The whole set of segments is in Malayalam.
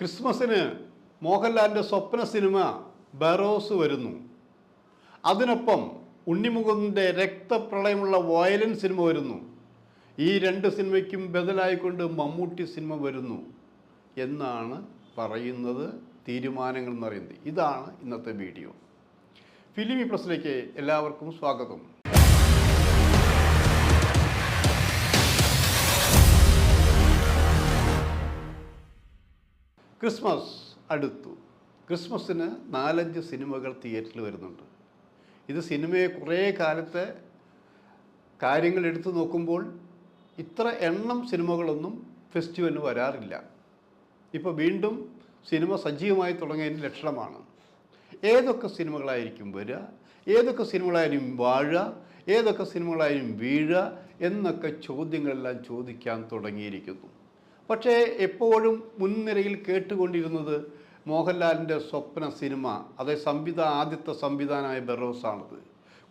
ക്രിസ്മസിന് മോഹൻലാലിൻ്റെ സ്വപ്ന സിനിമ ബറോസ് വരുന്നു. അതിനൊപ്പം ഉണ്ണിമുകുന്ദൻ്റെ രക്തപ്രളയമുള്ള വയലൻസ് സിനിമ വരുന്നു. ഈ രണ്ട് സിനിമയ്ക്കും ബദലായിക്കൊണ്ട് മമ്മൂട്ടി സിനിമ വരുന്നു എന്നാണ് പറയുന്നത്, തീരുമാനങ്ങൾ എന്ന് പറയുന്നത്. ഇതാണ് ഇന്നത്തെ വീഡിയോ. ഫിലിമി പ്ലസിലേക്ക് എല്ലാവർക്കും സ്വാഗതം. ക്രിസ്മസ് അടുത്തു. ക്രിസ്മസിന് 4-5 സിനിമകൾ തിയേറ്ററിൽ വരുന്നുണ്ട്. ഇത് സിനിമയെ കുറേ കാലത്തെ കാര്യങ്ങൾ എടുത്തു നോക്കുമ്പോൾ ഇത്ര എണ്ണം സിനിമകളൊന്നും ഫെസ്റ്റിവലിന് വരാറില്ല. ഇപ്പോൾ വീണ്ടും സിനിമ സജീവമായി തുടങ്ങിയതിൻ്റെ ലക്ഷണമാണ്. ഏതൊക്കെ സിനിമകളായിരിക്കും വരിക, ഏതൊക്കെ സിനിമകളായാലും വാഴുക, ഏതൊക്കെ സിനിമകളായാലും വീഴുക എന്നൊക്കെ ചോദ്യങ്ങളെല്ലാം ചോദിക്കാൻ തുടങ്ങിയിരിക്കുന്നു. പക്ഷേ എപ്പോഴും മുൻനിരയിൽ കേട്ടുകൊണ്ടിരുന്നത് മോഹൻലാലിൻ്റെ സ്വപ്ന സിനിമ, അതായത് ആദ്യത്തെ സംവിധാനമായ ബറോസാണത്.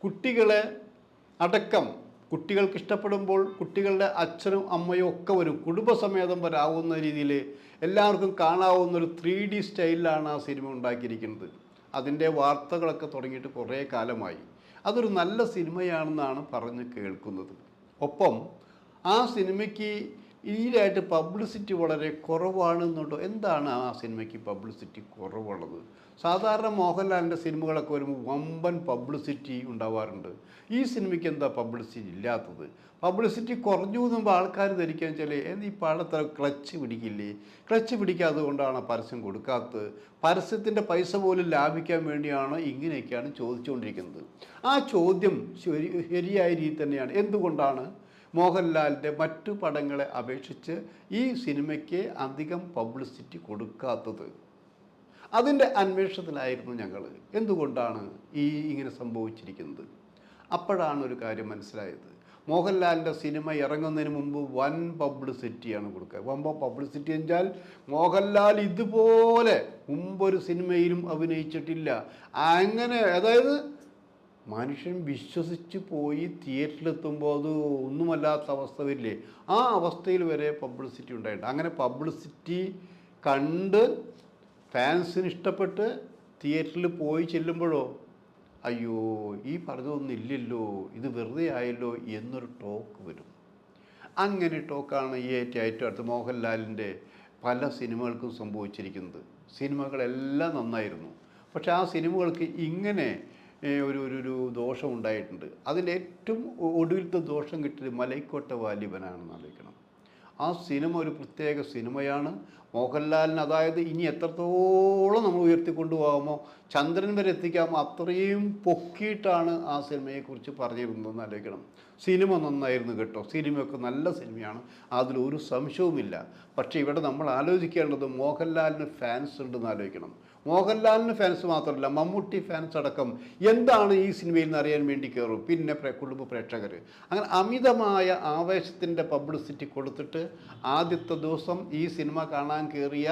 കുട്ടികളെ അടക്കം കുട്ടികൾക്ക് ഇഷ്ടപ്പെടുമ്പോൾ കുട്ടികളുടെ അച്ഛനും അമ്മയും ഒക്കെ വരും, കുടുംബസമേതം വരാവുന്ന രീതിയിൽ എല്ലാവർക്കും കാണാവുന്നൊരു 3D സ്റ്റൈലിലാണ് ആ സിനിമ ഉണ്ടാക്കിയിരിക്കുന്നത്. അതിൻ്റെ വാർത്തകളൊക്കെ തുടങ്ങിയിട്ട് കുറേ കാലമായി. അതൊരു നല്ല സിനിമയാണെന്നാണ് പറഞ്ഞ് കേൾക്കുന്നത്. ഒപ്പം ആ സിനിമയ്ക്ക് ഈയിടെയായിട്ട് പബ്ലിസിറ്റി വളരെ കുറവാണെന്നുണ്ടോ? എന്താണ് ആ സിനിമയ്ക്ക് പബ്ലിസിറ്റി കുറവുള്ളത്? സാധാരണ മോഹൻലാലിൻ്റെ സിനിമകളൊക്കെ വരുമ്പോൾ വമ്പൻ പബ്ലിസിറ്റി ഉണ്ടാവാറുണ്ട്. ഈ സിനിമയ്ക്ക് എന്താ പബ്ലിസിറ്റി ഇല്ലാത്തത്? പബ്ലിസിറ്റി കുറഞ്ഞു എന്നുമ്പോൾ ആൾക്കാർ ധരിക്കാൻ വെച്ചാൽ ഈ പാടത്തെ ക്ലച്ച് പിടിക്കില്ലേ, ക്ലച്ച് പിടിക്കാത്തത് കൊണ്ടാണ് പരസ്യം കൊടുക്കാത്തത്, പരസ്യത്തിൻ്റെ പൈസ പോലും ലാഭിക്കാൻ വേണ്ടിയാണ് ഇങ്ങനെയൊക്കെയാണ് ചോദിച്ചുകൊണ്ടിരിക്കുന്നത്. ആ ചോദ്യം ശരിയായ രീതി തന്നെയാണ്. എന്തുകൊണ്ടാണ് മോഹൻലാലിൻ്റെ മറ്റു പടങ്ങളെ അപേക്ഷിച്ച് ഈ സിനിമയ്ക്ക് അധികം പബ്ലിസിറ്റി കൊടുക്കാത്തത്? അതിൻ്റെ അന്വേഷണത്തിലായിരുന്നു ഞങ്ങൾ. എന്തുകൊണ്ടാണ് ഇങ്ങനെ സംഭവിച്ചിരിക്കുന്നത്? അപ്പോഴാണ് ഒരു കാര്യം മനസ്സിലായത്. മോഹൻലാലിൻ്റെ സിനിമ ഇറങ്ങുന്നതിന് മുമ്പ് വൻ പബ്ലിസിറ്റിയാണ് കൊടുക്കുക. വൻ പബ്ലിസിറ്റി എന്നാൽ മോഹൻലാൽ ഇതുപോലെ മുമ്പൊരു സിനിമയിലും അഭിനയിച്ചിട്ടില്ല. അങ്ങനെ അതായത് മനുഷ്യൻ വിശ്വസിച്ച് പോയി തിയേറ്ററിലെത്തുമ്പോൾ അത് ഒന്നുമല്ലാത്ത അവസ്ഥ വരില്ലേ, ആ അവസ്ഥയിൽ വരെ പബ്ലിസിറ്റി ഉണ്ടായിട്ടുണ്ട്. അങ്ങനെ പബ്ലിസിറ്റി കണ്ട് ഫാൻസിന് ഇഷ്ടപ്പെട്ട് തിയേറ്ററിൽ പോയി ചെല്ലുമ്പോഴോ അയ്യോ ഈ പറഞ്ഞതൊന്നും ഇല്ലല്ലോ, ഇത് വെറുതെ ആയല്ലോ എന്നൊരു ടോക്ക് വരും. അങ്ങനെ ടോക്കാണ് ഈ ഏറ്റവും അടുത്ത് മോഹൻലാലിൻ്റെ പല സിനിമകൾക്കും സംഭവിച്ചിരിക്കുന്നത്. സിനിമകളെല്ലാം നന്നായിരുന്നു, പക്ഷെ ആ സിനിമകൾക്ക് ഇങ്ങനെ ഒരു ദോഷം ഉണ്ടായിട്ടുണ്ട്. അതിലേറ്റവും ഒടുവിലത്തെ ദോഷം കിട്ടിയത് മലൈക്കോട്ട വാലിബനാണെന്ന് ആലോചിക്കണം. ആ സിനിമ ഒരു പ്രത്യേക സിനിമയാണ്. മോഹൻലാലിന് അതായത് ഇനി എത്രത്തോളം നമ്മൾ ഉയർത്തിക്കൊണ്ടുപോകാമോ, ചന്ദ്രൻ വരെ എത്തിക്കാമോ, അത്രയും പൊക്കിയിട്ടാണ് ആ സിനിമയെക്കുറിച്ച് പറഞ്ഞിരുന്നതെന്ന് ആലോചിക്കണം. സിനിമ നന്നായിരുന്നു കേട്ടോ, സിനിമയൊക്കെ നല്ല സിനിമയാണ്, അതിലൊരു സംശയവുമില്ല. പക്ഷേ ഇവിടെ നമ്മൾ ആലോചിക്കേണ്ടത് മോഹൻലാലിന് ഫാൻസ് ഉണ്ടെന്ന് ആലോചിക്കണം. മോഹൻലാലിന് ഫാൻസ് മാത്രമല്ല, മമ്മൂട്ടി ഫാൻസ് അടക്കം എന്താണ് ഈ സിനിമയിൽ നിന്ന് അറിയാൻ വേണ്ടി കയറും. പിന്നെ കുടുംബ പ്രേക്ഷകർ അങ്ങനെ അമിതമായ ആവേശത്തിൻ്റെ പബ്ലിസിറ്റി കൊടുത്തിട്ട് ആദ്യത്തെ ദിവസം ഈ സിനിമ കാണാൻ കയറിയ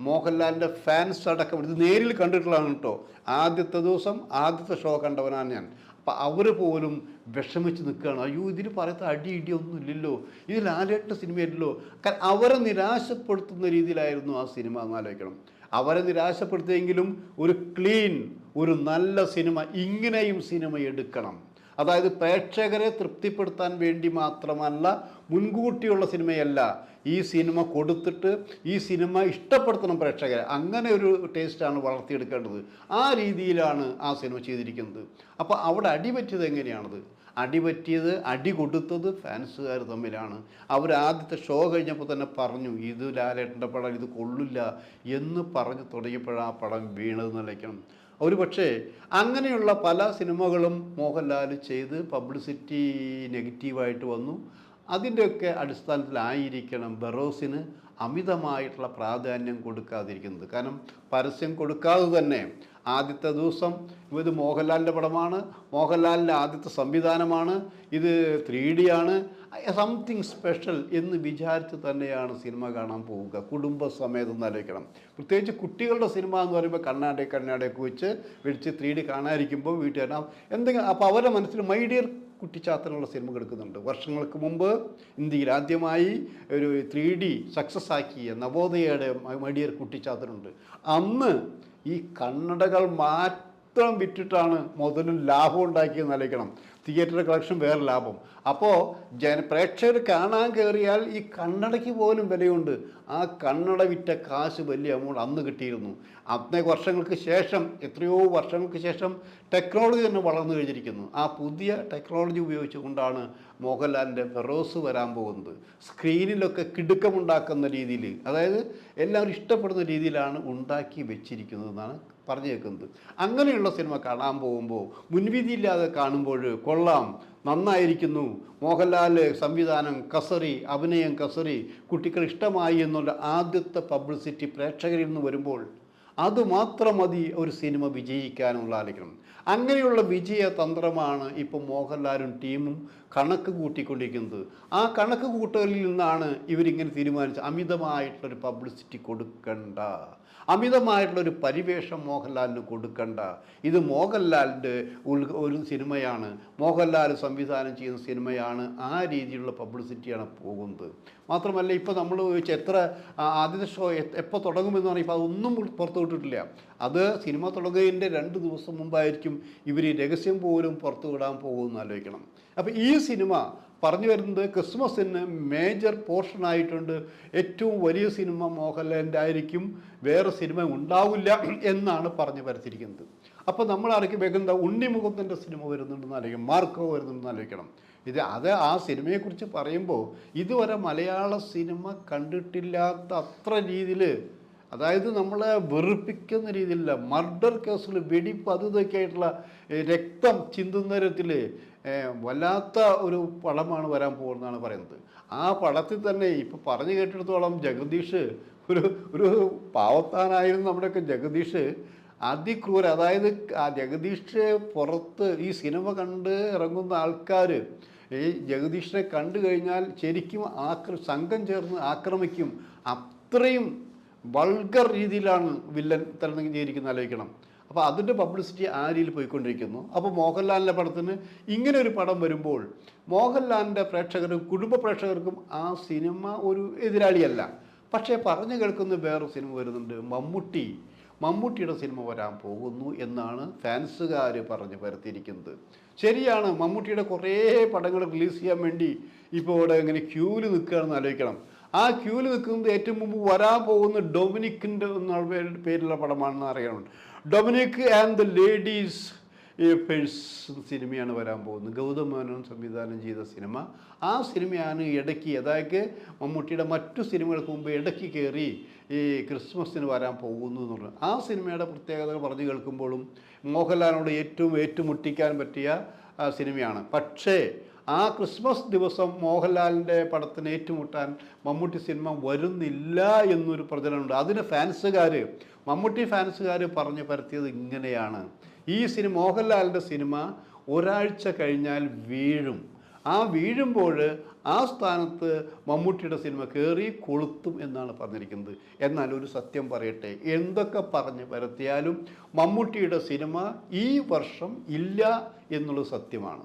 മോഹൻലാലിൻ്റെ ഫാൻസ് അടക്കം, ഇത് നേരിൽ കണ്ടിട്ടുള്ളതാണ് കേട്ടോ. ആദ്യത്തെ ദിവസം ആദ്യത്തെ ഷോ കണ്ടവനാണ് ഞാൻ. അപ്പം അവർ പോലും വിഷമിച്ച് നിൽക്കുകയാണ്. അയ്യോ ഇതിൽ പറയാത്ത ഇടിയൊന്നും ഇല്ലല്ലോ, ഇത് ലാലേട്ടൻ്റെ സിനിമയല്ലോ. കാരണം അവരെ നിരാശപ്പെടുത്തുന്ന രീതിയിലായിരുന്നു ആ സിനിമ എന്നാലോചിക്കണം. അവരെ നിരാശപ്പെടുത്തിയെങ്കിലും ഒരു ക്ലീൻ, ഒരു നല്ല സിനിമ, ഇങ്ങനെയും സിനിമ എടുക്കണം. അതായത് പ്രേക്ഷകരെ തൃപ്തിപ്പെടുത്താൻ വേണ്ടി മാത്രമല്ല, മുൻകൂട്ടിയുള്ള സിനിമയല്ല. ഈ സിനിമ കൊടുത്തിട്ട് ഈ സിനിമ ഇഷ്ടപ്പെടുത്തണം പ്രേക്ഷകരെ. അങ്ങനെ ഒരു ടേസ്റ്റാണ് വളർത്തിയെടുക്കേണ്ടത്. ആ രീതിയിലാണ് ആ സിനിമ ചെയ്തിരിക്കുന്നത്. അപ്പോൾ അവിടെ അടിപറ്റിയത് എങ്ങനെയാണത്? അടി കൊടുത്തത് ഫാൻസുകാർ തമ്മിലാണ്. അവർ ആദ്യത്തെ ഷോ കഴിഞ്ഞപ്പോൾ തന്നെ പറഞ്ഞു ഇത് ലാലേട്ടൻ്റെ പടം, ഇത് കൊള്ളില്ല എന്ന് പറഞ്ഞു തുടങ്ങിയപ്പോഴാണ് ആ പടം വീണത് നിലയ്ക്കണം. ഒരു പക്ഷേ അങ്ങനെയുള്ള പല സിനിമകളും മോഹൻലാൽ ചെയ്ത് പബ്ലിസിറ്റി നെഗറ്റീവായിട്ട് വന്നു. അതിൻ്റെയൊക്കെ അടിസ്ഥാനത്തിലായിരിക്കണം ബറോസിന് അമിതമായിട്ടുള്ള പ്രാധാന്യം കൊടുക്കാതിരിക്കുന്നത്. കാരണം പരസ്യം കൊടുക്കാതെ തന്നെ ആദ്യത്തെ ദിവസം ഇത് മോഹൻലാലിൻ്റെ പടമാണ്, മോഹൻലാലിൻ്റെ ആദ്യത്തെ സംവിധാനമാണ്, ഇത് 3D ആണ്, സംതിങ് സ്പെഷ്യൽ എന്ന് വിചാരിച്ച് തന്നെയാണ് സിനിമ കാണാൻ പോവുക. കുടുംബസമേതം ആലോചിക്കണം. പ്രത്യേകിച്ച് കുട്ടികളുടെ സിനിമ എന്ന് പറയുമ്പോൾ കണ്ണാടിയൊക്കെ വെച്ച് 3D കാണാതിരിക്കുമ്പോൾ വീട്ടുകാരൻ എന്തെങ്കിലും അപ്പോൾ അവരുടെ മനസ്സിൽ മൈ ഡിയർ കുട്ടിച്ചാത്തനുള്ള സിനിമകൾ എടുക്കുന്നുണ്ട്. വർഷങ്ങൾക്ക് മുമ്പ് ഇന്ത്യയിൽ ആദ്യമായി ഒരു 3D സക്സസ് ആക്കിയ നവോദയയുടെ മടിയർ കുട്ടിച്ചാത്തനുണ്ട്. അന്ന് ഈ കണ്ണടകൾ മാത്രം വിറ്റിട്ടാണ് മുതലും ലാഭം ഉണ്ടാക്കിയെന്ന് ആലോചിക്കണം. തിയേറ്റർ കളക്ഷൻ വേറെ ലാഭം. അപ്പോൾ പ്രേക്ഷകർ കാണാൻ കയറിയാൽ ഈ കണ്ണടയ്ക്ക് പോലും വിലയുണ്ട്. ആ കണ്ണട വിറ്റ കാശ് വലിയ എമൗണ്ട് അന്ന് കിട്ടിയിരുന്നു. അന്നേ വർഷങ്ങൾക്ക് ശേഷം, എത്രയോ വർഷങ്ങൾക്ക് ശേഷം ടെക്നോളജി തന്നെ വളർന്നു കഴിഞ്ഞിരിക്കുന്നു. ആ പുതിയ ടെക്നോളജി ഉപയോഗിച്ചുകൊണ്ടാണ് മോഹൻലാലിൻ്റെ ഫെറോസ് വരാൻ പോകുന്നത്. സ്ക്രീനിലൊക്കെ കിടുക്കമുണ്ടാക്കുന്ന രീതിയിൽ, അതായത് എല്ലാവരും ഇഷ്ടപ്പെടുന്ന രീതിയിലാണ് ഉണ്ടാക്കി വെച്ചിരിക്കുന്നതെന്നാണ് പറഞ്ഞു കേൾക്കുന്നത്. അങ്ങനെയുള്ള സിനിമ കാണാൻ പോകുമ്പോൾ മുൻവിധിയില്ലാതെ കാണുമ്പോൾ കൊള്ളാം, നന്നായിരിക്കുന്നു, മോഹൻലാൽ സംവിധാനം കസറി, അഭിനയം കസറി, കുട്ടികൾ ഇഷ്ടമായി എന്നുള്ള ആദ്യത്തെ പബ്ലിസിറ്റി പ്രേക്ഷകരിൽ നിന്ന് വരുമ്പോൾ അതുമാത്രം മതി ഒരു സിനിമ വിജയിക്കാനുള്ള ആലോചിക്കണം. അങ്ങനെയുള്ള വിജയതന്ത്രമാണ് ഇപ്പോൾ മോഹൻലാലും ടീമും കണക്ക് കൂട്ടിക്കൊണ്ടിരിക്കുന്നത്. ആ കണക്ക് കൂട്ടലിൽ നിന്നാണ് ഇവരിങ്ങനെ തീരുമാനിച്ചത് അമിതമായിട്ടുള്ളൊരു പബ്ലിസിറ്റി കൊടുക്കണ്ട, അമിതമായിട്ടുള്ളൊരു പരിവേഷം മോഹൻലാലിന് കൊടുക്കണ്ട. ഇത് മോഹൻലാലിൻ്റെ ഒരു സിനിമയാണ്, മോഹൻലാൽ സംവിധാനം ചെയ്യുന്ന സിനിമയാണ്. ആ രീതിയിലുള്ള പബ്ലിസിറ്റിയാണ് പോകുന്നത്. മാത്രമല്ല ഇപ്പോൾ നമ്മൾ ചോദിച്ച എത്ര ആദ്യത്തെ ഷോ എപ്പോൾ തുടങ്ങുമെന്ന് പറഞ്ഞാൽ ഇപ്പോൾ അതൊന്നും പുറത്തു വിട്ടിട്ടില്ല. അത് സിനിമ തുടങ്ങുന്നതിൻ്റെ 2 ദിവസം മുമ്പായിരിക്കും ഇവർ രഹസ്യം പോലും പുറത്തു വിടാൻ പോകുമെന്ന് ആലോചിക്കണം. അപ്പോൾ ഈ സിനിമ പറഞ്ഞു വരുന്നത് ക്രിസ്മസിന് മേജർ പോർഷനായിട്ടുണ്ട്. ഏറ്റവും വലിയ സിനിമ മോഹൻലാലിൻ്റെ ആയിരിക്കും, വേറെ സിനിമ ഉണ്ടാവില്ല എന്നാണ് പറഞ്ഞു വരത്തിരിക്കുന്നത്. അപ്പോൾ നമ്മൾ ആരൊക്കെ വേഗം ഉണ്ണിമുഖത്തിൻ്റെ സിനിമ വരുന്നുണ്ടെന്ന് ആലോചിക്കണം, മാർക്കോ വരുന്നുണ്ടെന്ന് ആലോചിക്കണം. അത് ആ സിനിമയെക്കുറിച്ച് പറയുമ്പോൾ ഇതുവരെ മലയാള സിനിമ കണ്ടിട്ടില്ലാത്ത അത്ര രീതിയിൽ, അതായത് നമ്മളെ വെറുപ്പിക്കുന്ന രീതിയിലുള്ള മർഡർ കേസുകൾ, വെടിപ്പ്, അത് ഇതൊക്കെ ആയിട്ടുള്ള രക്തം ചിന്തുന്ന തരത്തിൽ വല്ലാത്ത ഒരു പടമാണ് വരാൻ പോകുന്നതാണ് പറയുന്നത്. ആ പടത്തിൽ തന്നെ ഇപ്പോൾ പറഞ്ഞു കേട്ടിടത്തോളം ജഗദീഷ് ഒരു പാവത്താനായിരുന്നു. നമ്മുടെയൊക്കെ ജഗദീഷ് അതിക്രൂര, അതായത് ആ ജഗദീഷ് പുറത്ത് ഈ സിനിമ കണ്ട് ഇറങ്ങുന്ന ആൾക്കാർ ഈ ജഗദീഷിനെ കണ്ടു കഴിഞ്ഞാൽ ശരിക്കും സംഘം ചേർന്ന് ആക്രമിക്കും. അത്രയും വൾഗർ രീതിയിലാണ് വില്ലൻ തരണം ചെയ്തിരിക്കുന്നത് ആലോചിക്കണം. അപ്പോൾ അതിൻ്റെ പബ്ലിസിറ്റി ആ രീതിയിൽ പോയിക്കൊണ്ടിരിക്കുന്നു. അപ്പോൾ മോഹൻലാലിൻ്റെ പടത്തിന് ഇങ്ങനെ ഒരു പടം വരുമ്പോൾ മോഹൻലാലിൻ്റെ പ്രേക്ഷകർക്കും കുടുംബ പ്രേക്ഷകർക്കും ആ സിനിമ ഒരു എതിരാളിയല്ല. പക്ഷേ പറഞ്ഞു കേൾക്കുന്ന വേറൊരു സിനിമ വരുന്നുണ്ട്, മമ്മൂട്ടിയുടെ സിനിമ വരാൻ പോകുന്നു എന്നാണ് ഫാൻസുകാർ പറഞ്ഞ് വരുത്തിയിരിക്കുന്നത്. ശരിയാണ്, മമ്മൂട്ടിയുടെ കുറേ പടങ്ങൾ റിലീസ് ചെയ്യാൻ വേണ്ടി ഇപ്പോൾ ഇവിടെ ഇങ്ങനെ ക്യൂവിൽ നിൽക്കുകയാണെന്ന് ആലോചിക്കണം. ആ ക്യൂവിൽ നിൽക്കുന്നത് ഏറ്റവും മുമ്പ് വരാൻ പോകുന്ന ഡൊമിനിക്കിൻ്റെ എന്നുള്ള പേരുള്ള പടമാണെന്ന് അറിയണം. Dominic and the ladies purse സിനിമയാണ് വരാൻ പോകുന്നത്. ഗൗതം മേനോൻ സംവിധാനം ചെയ്ത സിനിമ. ആ സിനിമയാണ് ഇടയ്ക്ക്, അതായത് മമ്മൂട്ടിയുടെ മറ്റു സിനിമകൾക്ക് മുമ്പ് ഇടയ്ക്ക് കയറി ഈ ക്രിസ്മസിന് വരാൻ പോകുന്നു എന്നുള്ളത്. ആ സിനിമയുടെ പ്രത്യേകതകൾ പറഞ്ഞു കേൾക്കുമ്പോഴും മോഹൻലാലിനോട് ഏറ്റവും ഏറ്റുമുട്ടിക്കാൻ പറ്റിയ സിനിമയാണ്. പക്ഷേ ആ ക്രിസ്മസ് ദിവസം മോഹൻലാലിൻ്റെ പടത്തിന് ഏറ്റുമുട്ടാൻ മമ്മൂട്ടി സിനിമ വരുന്നില്ല എന്നൊരു പ്രചരണമുണ്ട്. അതിന് മമ്മൂട്ടി ഫാൻസുകാർ പറഞ്ഞു പരത്തിയത് ഇങ്ങനെയാണ്: ഈ മോഹൻലാലിൻ്റെ സിനിമ ഒരാഴ്ച കഴിഞ്ഞാൽ വീഴും. ആ വീഴുമ്പോൾ ആ സ്ഥാനത്ത് മമ്മൂട്ടിയുടെ സിനിമ കയറി കൊളുത്തും എന്നാണ് പറഞ്ഞിരിക്കുന്നത്. എന്നാൽ ഒരു സത്യം പറയട്ടെ, എന്തൊക്കെ പറഞ്ഞ് പരത്തിയാലും മമ്മൂട്ടിയുടെ സിനിമ ഈ വർഷം ഇല്ല എന്നുള്ളത് സത്യമാണ്.